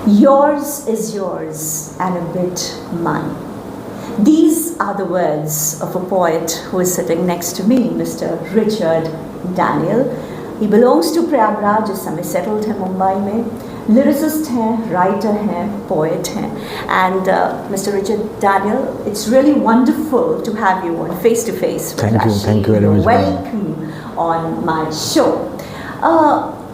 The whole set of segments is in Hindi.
Yours is yours and a bit mine. These are the words of a poet who is sitting next to me, Mr. Richard Daniel. He belongs to Prayagraj, इस समय settled है मुंबई में. Lyricist हैं, writer हैं, poet हैं. And Mr. Richard Daniel, it's really wonderful to have you on face to face with Rashi. Thank you very much. Welcome on my show.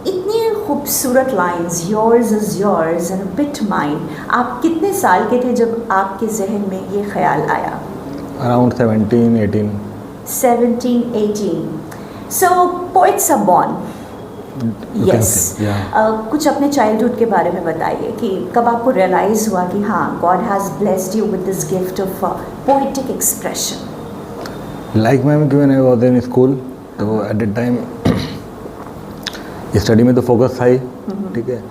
इतनी खूबसूरत lines, yours is yours and a bit mine. आप कितने साल के थे जब आपके जहन में ये ख्याल आया? Around 17, 18. 17, 18. So poets are born. Yes. कुछ अपने चाइल्डहुड के बारे में बताइए कि कब आपको रियलाइज हुआ कि हाँ, God has blessed you with this gift of poetic expression. Like ma'am, when I was in school, तो at that time स्टडी में तो फोकस था ही, ठीक है.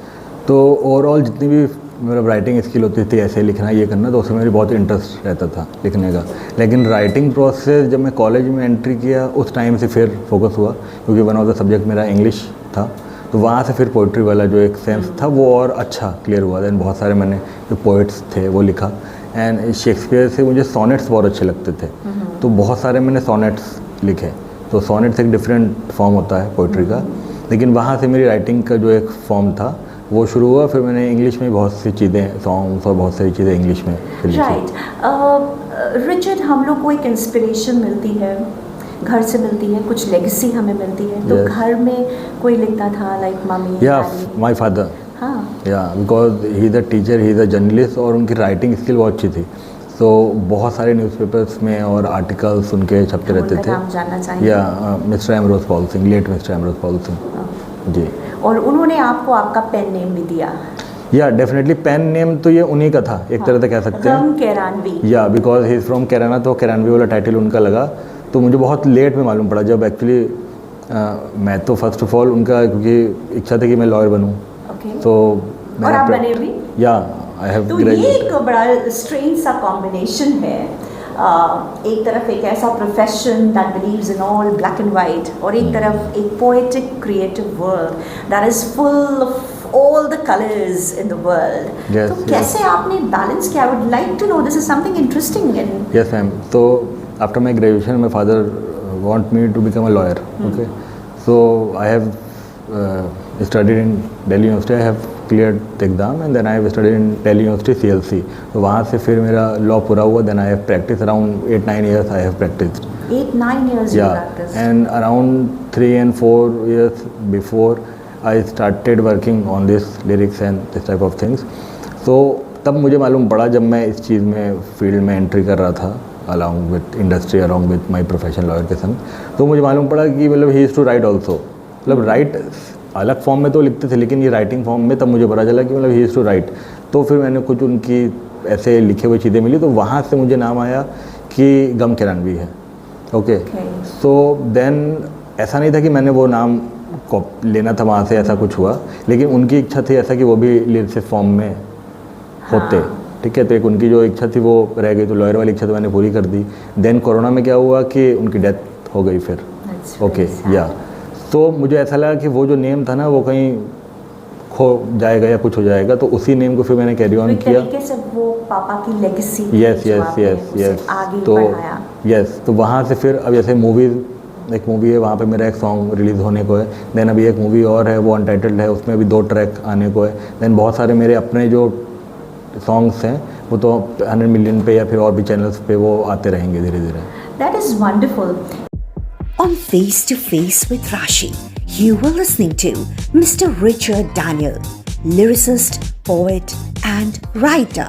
तो ओवरऑल जितनी भी मेरा राइटिंग स्किल होती थी, ऐसे लिखना ये करना, तो उसमें मेरी बहुत इंटरेस्ट रहता था लिखने का. लेकिन राइटिंग प्रोसेस जब मैं कॉलेज में एंट्री किया, उस टाइम से फिर फोकस हुआ, क्योंकि वन ऑफ द सब्जेक्ट मेरा इंग्लिश था. तो वहाँ से फिर पोइट्री वाला जो एक सेंस था वो और अच्छा क्लियर हुआ. दैन बहुत सारे मैंने जो पोइट्स थे वो लिखा. एंड शेक्सपियर से मुझे सोनेट्स बहुत अच्छे लगते थे, तो बहुत सारे मैंने सोनेट्स लिखे. तो सोनेट्स एक डिफरेंट फॉर्म होता है पोइट्री का, लेकिन वहाँ से मेरी राइटिंग का जो एक फॉर्म था वो शुरू हुआ. फिर मैंने इंग्लिश में बहुत सी चीज़ें, सॉन्ग्स और बहुत सारी चीज़ें इंग्लिश में. राइट. रिचर्ड, हम लोग को एक इंस्पिरेशन मिलती है, घर से मिलती है, कुछ लेगेसी हमें मिलती है. तो घर में कोई लिखता था, लाइक मम्मी? या माय फादर. हाँ. या because he is a teacher, he is a journalist, और उनकी राइटिंग स्किल बहुत अच्छी थी. तो बहुत सारे न्यूज़पेपर्स में और आर्टिकल्स उनके छपते रहते थे. नाम जानना चाहिए? या mister Amroz Paul Singh, late mister Amroz Paul Singh ji. और उन्होंने आपको आपका पेन नेम भी दिया? या डेफिनेटली पेन नेम तो ये उन्हीं का था, एक तरह से कह सकते हैं. रम केरानवी. या because he is from Kairana, तो केरानवी वाला टाइटल उनका लगा. तो मुझे बहुत लेट में मालूम पड़ा, जब एक्चुअली मैं तो फर्स्ट ऑफ ऑल उनका, क्योंकि इच्छा थी कि मैं लॉयर बनूँ. तो और आप बने भी? या आई हैव. तो ये एक बड़ा स्ट्रेंज सा कॉम्बिनेशन है. एक तरफ एक ऐसा profession that believes in all black and white, और एक तरफ एक poetic creative world that is full of all the colours in the world. तो कैसे आपने बैलेंस किया? I would like to know. This is something interesting. And yes ma'am. तो after my graduation my father want me to become a lawyer. Okay. So I have studied in Delhi University. I have cleared the exam and then I have studied in Delhi University CLC. तो वहाँ से फिर मेरा लॉ पूरा हुआ. Then I have practiced around 8-9 years. I have practiced 8-9 years. Yeah, and around 3 and 4 years before I started working on this lyrics and this type of things. So तब मुझे मालूम पड़ा, जब मैं इस चीज़ में फील्ड में एंट्री कर रहा था along with industry, along with my profession lawyer के संग, तो मुझे मालूम पड़ा कि मतलब he used to write also. मतलब राइट अलग फॉर्म में तो लिखते थे, लेकिन ये राइटिंग फॉर्म में तब मुझे पता चला कि मतलब ही इज़ टू राइट. तो फिर मैंने कुछ उनकी ऐसे लिखे हुए चीज़ें मिली, तो वहाँ से मुझे नाम आया कि गम केरानवी है. ओके. सो देन ऐसा नहीं था कि मैंने वो नाम को लेना था, वहाँ से ऐसा कुछ हुआ. लेकिन उनकी इच्छा थी ऐसा कि वो भी लिरिक्स फॉर्म में होते. ठीक है. तो एक उनकी जो इच्छा थी वो रह गई, तो लॉयर वाली इच्छा तो मैंने पूरी कर दी. देन कोरोना में क्या हुआ कि उनकी डेथ हो गई फिर. ओके. या तो मुझे ऐसा लगा कि वो जो नेम था ना, वो कहीं खो जाएगा या कुछ हो जाएगा, तो उसी नेम को फिर मैंने कैरी ऑन किया. तरीके से वो पापा की legacy. Yes yes yes yes. तो यस, तो वहाँ से फिर अब जैसे मूवीज़, एक मूवी है वहाँ पे मेरा एक सॉन्ग रिलीज़ होने को है. देन अभी एक मूवी और है, वो अनटाइटल्ड है, उसमें अभी 2 ट्रैक आने को है. देन बहुत सारे मेरे अपने जो सॉन्ग्स हैं वो तो 100 मिलियन पे या फिर और भी चैनल्स पे वो आते रहेंगे धीरे धीरे. That is wonderful. On Face to Face with Rashi, you were listening to Mr. Richard Daniel, lyricist, poet and writer.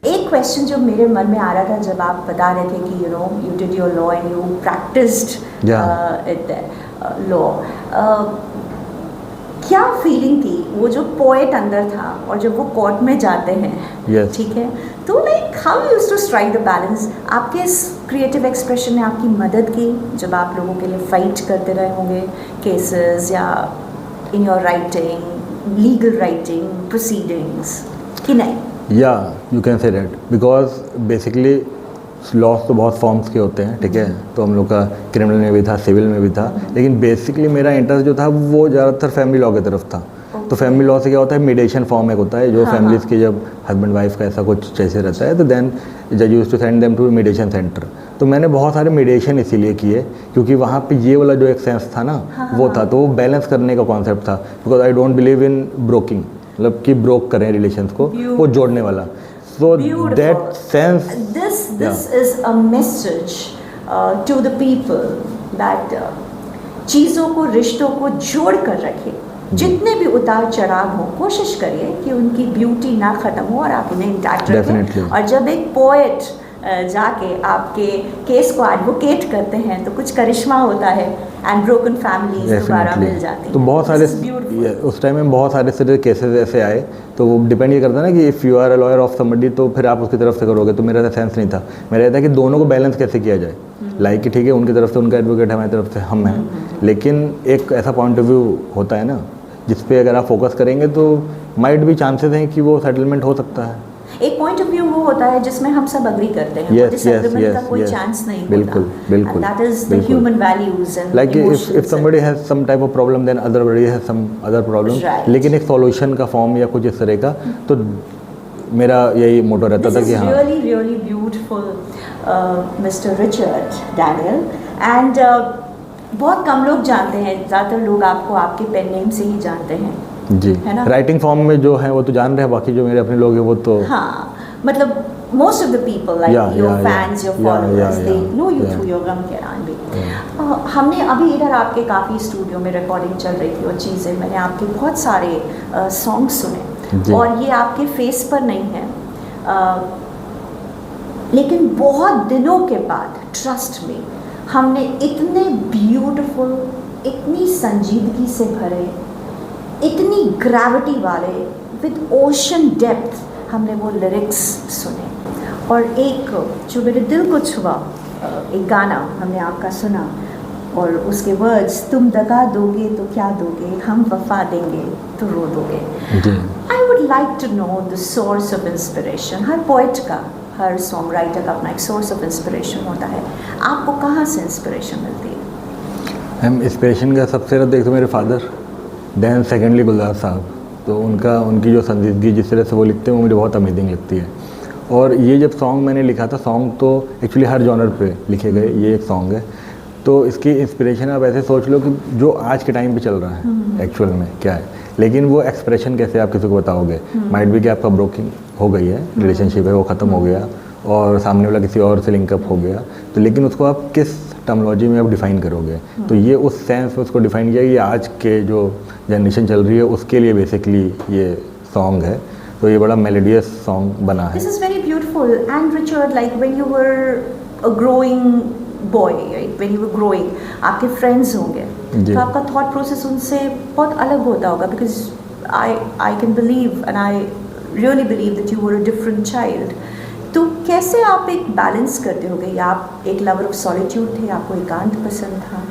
एक क्वेश्चन जो मेरे मन में आ रहा था जब आप बता रहे थे कि you did your law and you practiced law. क्या फीलिंग थी वो जो पोएट अंदर था और जब वो कोर्ट में जाते हैं? ठीक है. तो like how you used to strike the balance? आपके इस क्रिएटिव एक्सप्रेशन ने आपकी मदद की जब आप लोगों के लिए फाइट करते रहे होंगे केसेस, या in your writing, legal writing proceedings, कि नहीं? या you can say that, because basically loss तो बहुत फॉर्म्स के होते हैं. ठीक है. तो हम लोग का क्रिमिनल में भी था, सिविल में भी था, लेकिन बेसिकली मेरा इंटरेस्ट जो था वो ज़्यादातर फैमिली लॉ की तरफ था. तो फैमिली लॉ से क्या होता है, मीडिएशन फॉर्म एक होता है जो फैमिलीज के जब हस्बैंड वाइफ का ऐसा कुछ जैसे रहता है तो देन जज use to send them to mediation centre. तो मैंने बहुत सारे मीडिएशन इसीलिए किए क्योंकि वहाँ पे ये वाला जो एक सेंस था ना वो था, तो वो बैलेंस करने का कॉन्सेप्ट था। Because I don't believe in broking, मतलब कि ब्रोक करें रिलेशंस को, वो जोड़ने वाला। So that sense, this is a message to the people that चीज़ों को, रिश्तों को जोड़ कर रखें। जितने भी उतार चढ़ाव हो, कोशिश करिए कि उनकी ब्यूटी ना ख़त्म हो और आप उन्हें इंटैक्ट रखें। और जब एक पोएट जाके आपके केस को एडवोकेट करते हैं तो कुछ करिश्मा होता है एंड ब्रोकन फैमिलीज दोबारा मिल जाती हैं। तो बहुत सारे उस टाइम में बहुत सारे सारे केसेस ऐसे आए, तो वो डिपेंड ये करता है ना कि if you are a lawyer of somebody तो फिर आप उसकी तरफ से करोगे। तो मेरा सेंस नहीं था, मेरा ये था कि दोनों को बैलेंस कैसे किया जाए, लाइक कि ठीक है उनकी तरफ से उनका एडवोकेट है, हमारी तरफ से हम हैं, लेकिन एक ऐसा पॉइंट ऑफ व्यू होता है ना जिस पे अगर आप फोकस करेंगे तो माइट भी चांसेस हैं कि वो सेटलमेंट हो सकता है। एक पॉइंट ऑफ व्यू वो होता है जिसमें हम सब अग्री करते हैं, डिसएग्रीमेंट का कोई चांस नहीं होता। बिल्कुल बिल्कुल, that is the human values and like if somebody has some type of problem then other body has some other problem, लेकिन एक सॉल्यूशन का फॉर्म या कुछ इस तरह का, तो मेरा यही मोटो रहता था कि हाँ really really beautiful mister Richard Daniel. And बहुत कम लोग जानते हैं, ज़्यादातर लोग आपको आपके पेन नेम से ही जानते हैं जी, है ना। राइटिंग फॉर्म में जो है वो तो जान रहे हैं, बाकी जो मेरे अपने लोग हैं वो तो हाँ, मतलब most of the people like your fans, your followers, they know you through your गम के आन। हमने अभी इधर आपके काफ़ी स्टूडियो में रिकॉर्डिंग चल रही थी और चीज़ें, मैंने आपके बहुत सारे सॉन्ग सुने और ये आपके फेस पर नहीं है, लेकिन बहुत दिनों के बाद ट्रस्ट में हमने इतने ब्यूटीफुल, इतनी संजीदगी से भरे, इतनी ग्रेविटी वाले विद ओशन डेप्थ हमने वो लिरिक्स सुने। और एक जो मेरे दिल को छुआ एक गाना हमने आपका सुना और उसके वर्ड्स, तुम दगा दोगे तो क्या दोगे, हम वफा देंगे तो रो दोगे। I would like to know the source of inspiration. हर पोइट का, हर सॉन्ग राइटर का अपना एक सोर्स ऑफ इंस्पिरेशन होता है, आपको कहाँ से इंस्पिरेशन मिलती है? इंस्पिरेशन का सबसे ज़्यादा देखो मेरे फादर, देन सेकेंडली गुलजार साहब। तो उनकी जो संजीदगी जिस तरह से वो लिखते हैं वो मुझे बहुत अमेजिंग लगती है। और ये जब सॉन्ग मैंने लिखा था, सॉन्ग तो एक्चुअली हर जॉनर पे लिखे गए, ये एक सॉन्ग है, तो इसकी इंस्पिरेशन आप ऐसे सोच लो कि जो आज के टाइम पे चल रहा है एक्चुअल में क्या है, लेकिन वो एक्सप्रेशन कैसे आप किसी को बताओगे। माइट भी कि आपका ब्रोकिंग हो गई है, रिलेशनशिप है वो ख़त्म हो गया और सामने वाला किसी और से लिंकअप हो गया, तो लेकिन उसको आप किस टर्मिनोलॉजी में आप डिफ़ाइन करोगे। तो ये उस सेंस में उसको डिफ़ाइन किया कि आज के जो जनरेशन चल रही है उसके लिए बेसिकली ये सॉन्ग है। तो ये बड़ा मेलोडियस सॉन्ग बना है। This is very beautiful. And Richard, like when you were a growing boy, right, when you were growing, आपके फ्रेंड्स होंगे तो आपका थॉट प्रोसेस उनसे बहुत अलग होता होगा, because I can believe and I really believe that you were a different child. तो कैसे आप एक बैलेंस करते होगे, या आप एक लवर ऑफ सॉलिट्यूड थे, आपको एकांत पसंद था,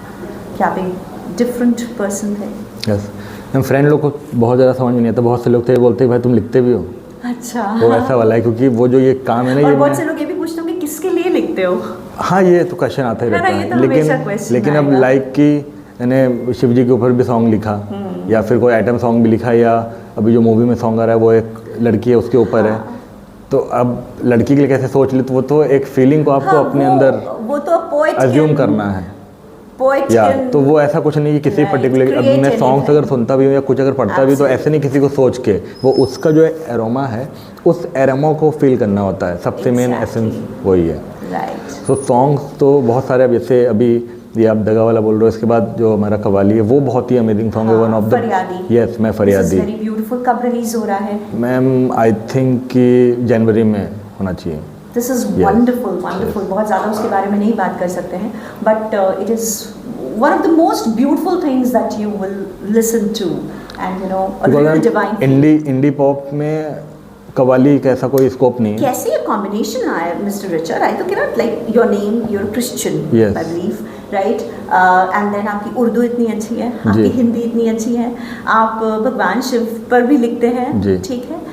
क्या आप एक डिफरेंट पर्सन थे? यस, हम फ्रेंड लोग को बहुत ज़्यादा समझ में नहीं आता, बहुत से लोग थे बोलते भाई तुम लिखते भी हो। अच्छा, वो ऐसा वाला है क्योंकि वो जो ये काम है ना, और बहुत से लोग ये भी पूछते होंगे किसके लिए लिखते हो। हाँ, ये तो क्वेश्चन आता ही रहता है, लेकिन अब लाइक कि मैंने शिव जी के ऊपर भी सॉन्ग लिखा, या फिर कोई आइटम सॉन्ग भी लिखा, या अभी जो मूवी में सॉन्ग आ रहा है वो एक लड़की है उसके ऊपर है, तो अब लड़की के लिए कैसे सोच ले, तो वो तो एक फीलिंग को आपको अपने अंदर वो तो अज्यूम करना है या, तो वो ऐसा कुछ नहीं कि किसी पर्टिकुलर, अब मैं सॉन्ग्स अगर सुनता भी हूँ या कुछ अगर पढ़ता भी, तो ऐसे नहीं किसी को सोच के, वो उसका जो एरोमा है उस एरोमा को फील करना होता है, सबसे मेन एसेंस वही है। तो सॉन्ग्स तो बहुत सारे, अब जैसे अभी ये आप दगा वाला बोल रहे हो, इसके बाद जो हमारा कवाली है वो बहुत ही अमेजिंग सॉन्ग है, वन ऑफ द, यस, मैं फरियादी। Very beautiful. कब रिलीज हो रहा है? मैम आई थिंक कि जनवरी में होना चाहिए। This is wonderful, wonderful. बहुत ज़्यादा उसके बारे में नहीं बात कर सकते हैं, but it is one of the most beautiful things that you will listen to, and you know a real divine. Indie pop में कवाली का ऐसा कोई स्कोप नहीं है। कैसे ये कॉम्बिनेशन आया मिस्टर रिचर्ड? आई तो cannot, like your name, you are Christian I believe, right, and then आपकी उर्दू इतनी अच्छी है, आपकी हिंदी इतनी अच्छी है, आप भगवान शिव पर भी लिखते हैं, ठीक है।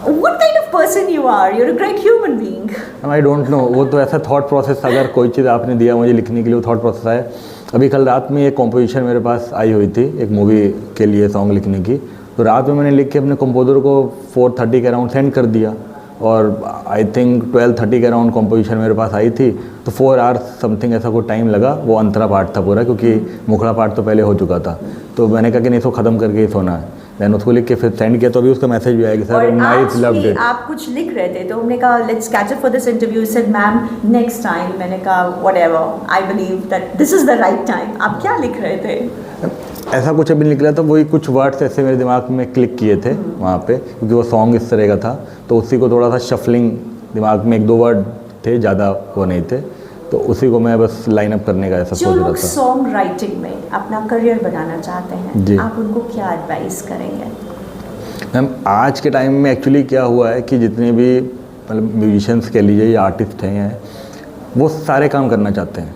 What kind of person you are? You're a great human being. I don't know, वो तो ऐसा थॉट प्रोसेस, अगर कोई चीज़ आपने दिया मुझे लिखने के लिए, वो थॉट प्रोसेस है। अभी कल रात में एक कॉम्पोजिशन मेरे पास आई हुई थी एक मूवी के लिए सॉन्ग लिखने की, तो रात में मैंने लिख के अपने कंपोजर को 4:30 के अराउंड सेंड कर दिया और आई थिंक 12:30 के अराउंड कॉम्पोजिशन मेरे पास आई थी। तो 4 आवर्स समथिंग ऐसा कोई टाइम लगा। वो अंतरा पार्ट था पूरा, क्योंकि मुखड़ा पार्ट तो पहले हो चुका था। तो मैंने कहा कि नहीं, इसको ख़त्म करके ही सोना है। दैन उसको लिख के फिर सेंड किया, तो अभी उसका मैसेज भी आया कि सर नाइस, लव्ड इट। आप कुछ लिख रहे थे तो हमने कहा let's catch up for this interview, said ma'am next time. मैंने कहा whatever, I believe that this is the right time. आप क्या लिख रहे थे? ऐसा कुछ अभी निकला था, वही कुछ वर्ड्स ऐसे मेरे दिमाग में क्लिक किए थे वहाँ पे, क्योंकि वो सॉन्ग इस तरह का था। तो उसी को थोड़ा सा शफलिंग, दिमाग में 1-2 वर्ड थे, ज़्यादा वो नहीं थे, तो उसी को मैं बस लाइन अप करने का ऐसा सोच रहा था। जो लोग सॉन्ग राइटिंग में अपना करियर बनाना चाहते हैं, आप उनको क्या एडवाइस करेंगे? मैम आज के टाइम में एक्चुअली क्या हुआ है कि जितने भी मतलब म्यूजिशियंस कह लीजिए या आर्टिस्ट हैं, वो सारे काम करना चाहते हैं।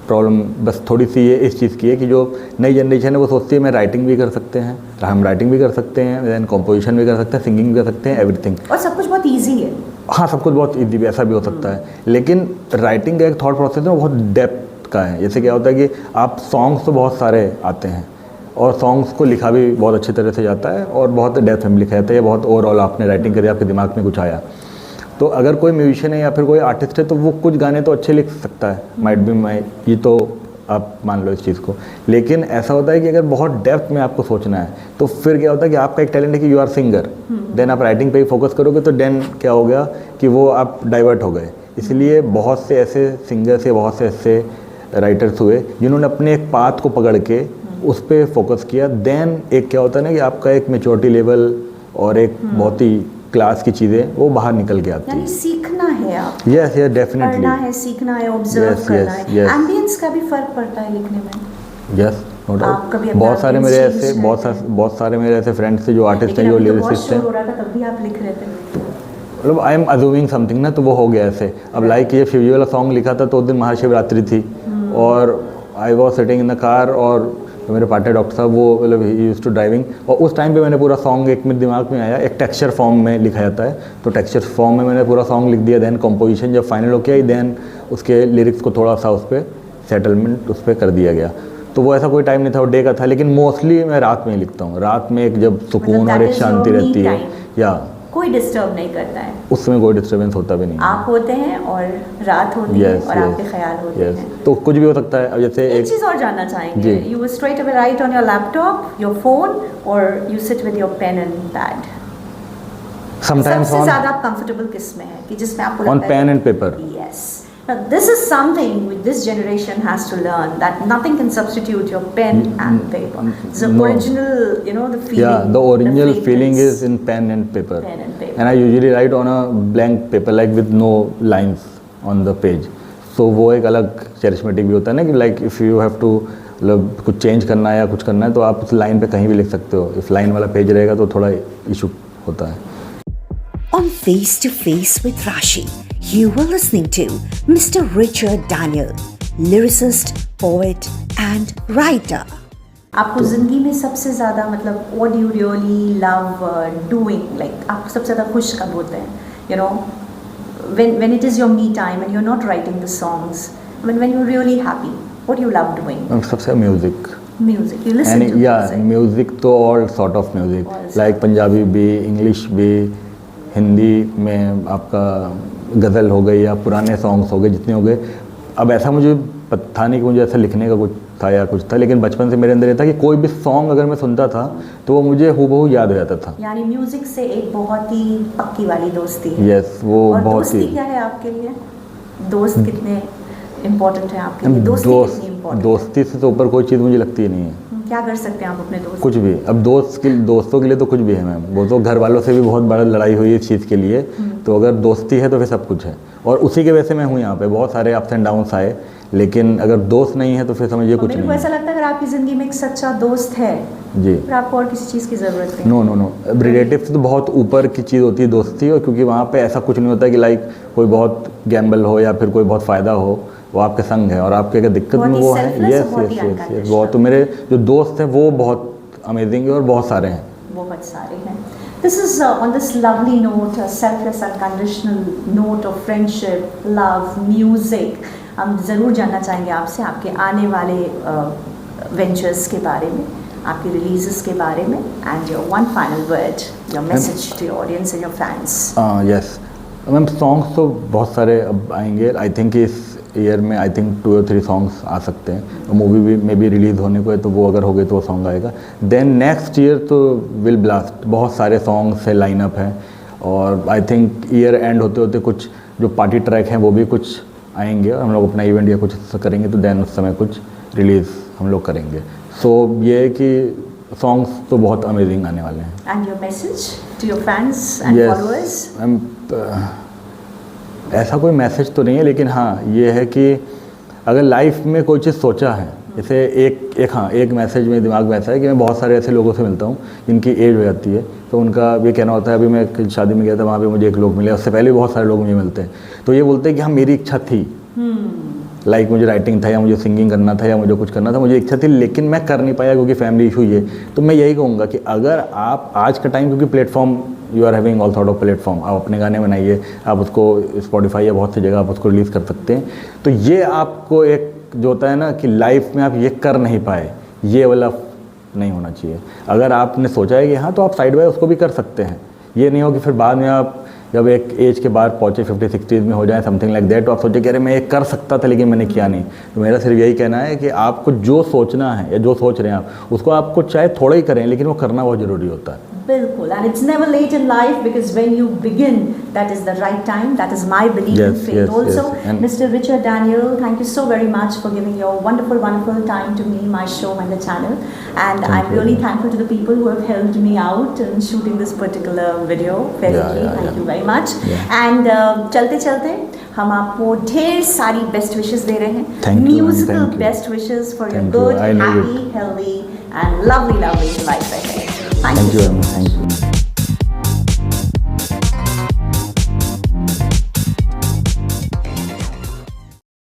प्रॉब्लम बस थोड़ी सी ये इस चीज़ की है कि जो नई जनरेशन है वो सोचती है मैं राइटिंग भी कर सकते हैं, हम राइटिंग भी कर सकते हैं, दैन कॉम्पोजिशन भी कर सकते हैं, सिंगिंग भी कर सकते हैं, एवरीथिंग। और सब कुछ बहुत ईजी है। हाँ, सब कुछ बहुत ईजी भी, ऐसा भी हो सकता है। लेकिन राइटिंग का एक थॉट प्रोसेस है, बहुत डेप्थ का है। जैसे क्या होता है कि आप सॉन्ग्स तो बहुत सारे आते हैं और सॉन्ग्स को लिखा भी बहुत अच्छी तरह से जाता है और बहुत डेप्थ में लिखा जाता है, या बहुत ओवरऑल आपने राइटिंग करी, आपके दिमाग में कुछ आया। तो अगर कोई म्यूजिशियन है या फिर कोई आर्टिस्ट है तो वो कुछ गाने तो अच्छे लिख सकता है, माइट बी माई, ये तो आप मान लो इस चीज़ को। लेकिन ऐसा होता है कि अगर बहुत डेप्थ में आपको सोचना है तो फिर क्या होता है कि आपका एक टैलेंट है कि यू आर सिंगर, देन आप राइटिंग पे ही फोकस करोगे, तो देन क्या हो गया कि वो आप डाइवर्ट हो गए। इसलिए बहुत से ऐसे सिंगर्स या बहुत से ऐसे राइटर्स हुए जिन्होंने अपने एक पाथ को पकड़ के उस पर फोकस किया। देन एक क्या होता है ना कि आपका एक मैच्योरिटी लेवल और एक बहुत ही क्लास की चीज़ें वो बाहर निकल के आती है। सीखना है आप। यस, डेफिनेटली पढ़ना है, सीखना है, ऑब्जर्व करना है। एम्बियंस का भी फर्क पड़ता है लिखने में। Yes, no doubt. बहुत सारे मेरे ऐसे फ्रेंड्स थे जो आर्टिस्ट हैं, जो लिरिसिस्ट हैं। हो रहा था तब भी आप लिख रहे थे। मतलब आई एम अज्यूमिंग समथिंग ना, तो वो हो गया ऐसे। अब लाइक ये फ्यूजी वाला सॉन्ग लिखा था तो उस दिन महाशिवरात्रि थी और I was sitting in the car, और तो मेरे पार्टनर डॉक्टर साहब वो मतलब ही यूज्ड टू ड्राइविंग, और उस टाइम पे मैंने पूरा सॉन्ग एक मेरे दिमाग में आया, एक टेक्सचर फॉर्म में लिखा जाता है, तो टेक्सचर फॉर्म में मैंने पूरा सॉन्ग लिख दिया। देन कंपोजिशन जब फाइनल हो गया, देन उसके लिरिक्स को थोड़ा सा उस पर सेटलमेंट उस पर कर दिया गया। तो वो ऐसा कोई टाइम नहीं था, वो डे का था। लेकिन मोस्टली मैं रात में ही लिखता हूँ। रात में एक जब सुकून और एक शांति रहती है, या कोई डिस्टर्ब नहीं करता है, उसमें कोई डिस्टर्बेंस होता भी नहीं। आप होते हैं और रात होती है और आपके ख्याल होते हैं, तो कुछ भी हो सकता है। अब जैसे एक चीज़ और जानना चाहेंगे, you straight away right on your laptop, your phone, और you sit with your pen and pad? Sometimes सबसे ज़्यादा आप कंफर्टेबल किस में है कि जिसमें आपको on pen and paper? Yes. Now, this is something which this generation has to learn, that nothing can substitute your pen and paper. The original, the feeling. Yeah, the original feeling is in pen and paper. Pen and paper. And I usually write on a blank paper, like with no lines on the page. So वो एक अलग charismatic भी होता है ना कि like if you have to मतलब कुछ change करना है या कुछ करना है तो आप उस लाइन पे कहीं भी लिख सकते हो। इस लाइन वाला पेज रहेगा तो थोड़ा इशू होता है। On Face to Face with Rashi, you were listening to Mr. Richard Daniel, lyricist, poet and writer. आपको ज़िंदगी में सबसे ज़्यादा मतलब what do you really love doing? Like आप सबसे ज़्यादा खुश कब होते हैं? When it is your me time and you're not writing the songs, when you're really happy, what do you love doing? सबसे music. Music. You listen to music. Music तो all sort of music. Like Punjabi भी, English भी, हिंदी में आपका गज़ल हो गई या पुराने सॉन्ग्स हो गए, जितने हो गए। अब ऐसा मुझे पता नहीं कि मुझे ऐसा लिखने का कुछ था या कुछ था, लेकिन बचपन से मेरे अंदर ये था कि कोई भी सॉन्ग अगर मैं सुनता था तो वो मुझे हूबहू याद हो जाता था। यानी म्यूजिक से एक बहुत ही पक्की वाली दोस्ती है। यस, वो और बहुत दोस्ती ही। क्या है आपके लिए? दोस्त कितने इम्पोर्टेंट है आपके लिए? दोस्ती से तो ऊपर कोई चीज़ मुझे लगती ही नहीं है। क्या कर सकते हैं आप अपने दोस्त? कुछ भी। अब दोस्तों के लिए तो कुछ भी है मैम, वो तो घर वालों से भी बहुत बड़ा लड़ाई हुई है इस चीज़ के लिए। तो अगर दोस्ती है तो फिर सब कुछ है, और उसी के वजह से मैं हूँ यहाँ पे। बहुत सारे अप्स एंड डाउन्स आए, लेकिन अगर दोस्त नहीं है तो फिर समझिए कुछ नहीं। मेरे को ऐसा लगता है अगर आपकी ज़िंदगी में एक सच्चा दोस्त है जी, फिर आपको और किसी चीज़ की ज़रूरत नहीं। नो, रिलेटिव से तो बहुत ऊपर की चीज़ होती है दोस्ती, और क्योंकि वहाँ पे ऐसा कुछ नहीं होता कि लाइक कोई बहुत गैम्बल हो या फिर कोई बहुत फ़ायदा हो, वो आपके संग है। और आपके अगर दिक्कत में वो है, यस, वो तो मेरे जो दोस्त हैं वो बहुत अमेजिंग है और बहुत सारे हैं। This is on this lovely note, a selfless, unconditional note of friendship, love, music. हम ज़रूर जानना चाहेंगे आपसे आपके आने वाले वेंचर्स के बारे में, आपकी रिलीजेस के बारे में, and your one final word, your message to your audience and your fans. Yes ma'am, songs तो बहुत सारे अब आएंगे। आई थिंक इस ईयर में आई थिंक 2 or 3 सॉन्ग्स आ सकते हैं। मूवी भी में भी रिलीज़ होने को है, तो वो अगर हो गए तो वो सॉन्ग आएगा। देन नेक्स्ट ईयर तो विल ब्लास्ट, बहुत सारे सॉन्ग्स है, लाइनअप है। और आई थिंक ईयर एंड होते होते कुछ जो पार्टी ट्रैक हैं वो भी कुछ आएंगे, और हम लोग अपना इवेंट या कुछ करेंगे, तो देन उस समय कुछ रिलीज़ हम लोग करेंगे। सो ये है कि सॉन्ग्स तो बहुत अमेजिंग आने वाले हैं। And your message to your fans and followers? ऐसा कोई मैसेज तो नहीं है, लेकिन हाँ ये है कि अगर लाइफ में कोई चीज़ सोचा है, जैसे एक मैसेज मेरे दिमाग में ऐसा है कि मैं बहुत सारे ऐसे लोगों से मिलता हूँ जिनकी एज हो जाती है, तो उनका ये कहना होता है, अभी मैं एक शादी में गया था, वहाँ पे मुझे एक लोग मिले, उससे पहले भी बहुत सारे लोग मुझे मिलते हैं, तो ये बोलते हैं कि हाँ मेरी इच्छा थी, लाइक मुझे राइटिंग था, या मुझे सिंगिंग करना था, या मुझे कुछ करना था, मुझे इच्छा थी लेकिन मैं कर नहीं पाया क्योंकि फैमिली इशू ये। तो मैं यही कहूँगा कि अगर आप आज का टाइम, क्योंकि platform you are having all sort of platform, आप अपने गाने बनाइए, आप उसको स्पॉटिफाई या बहुत सी जगह आप उसको रिलीज़ कर सकते हैं। तो ये आपको एक जो होता है ना कि लाइफ में आप ये कर नहीं पाए, ये वाला नहीं होना चाहिए। अगर आपने सोचा है कि हाँ, तो आप साइड बाय उसको भी कर सकते हैं। ये नहीं हो कि फिर बाद में आप जब एक एज के बाद पहुँचे 50-60 में हो जाए समथिंग लाइक दैट, तो आप सोचे कि अरे मैं ये कर सकता था लेकिन मैंने किया नहीं। तो मेरा सिर्फ यही कहना है कि आपको जो सोचना है या जो सोच रहे हैं आप, उसको आपको चाहे थोड़ा ही करें, लेकिन वो करना बहुत ज़रूरी होता है। बिल्कुल, and it's never late in life because when you begin, that is the right time. That is my belief and faith also. And Mr. Richard Daniel, thank you so very much for giving your wonderful, wonderful time to me, my show and the channel. And I'm really thankful to the people who have helped me out in shooting this particular video. Thank you very much. And चलते चलते हम आपको ढेर सारी बेस्ट विशेस दे रहे हैं, musical best wishes for your good, happy, healthy and lovely life ahead. Thank you. Thank you.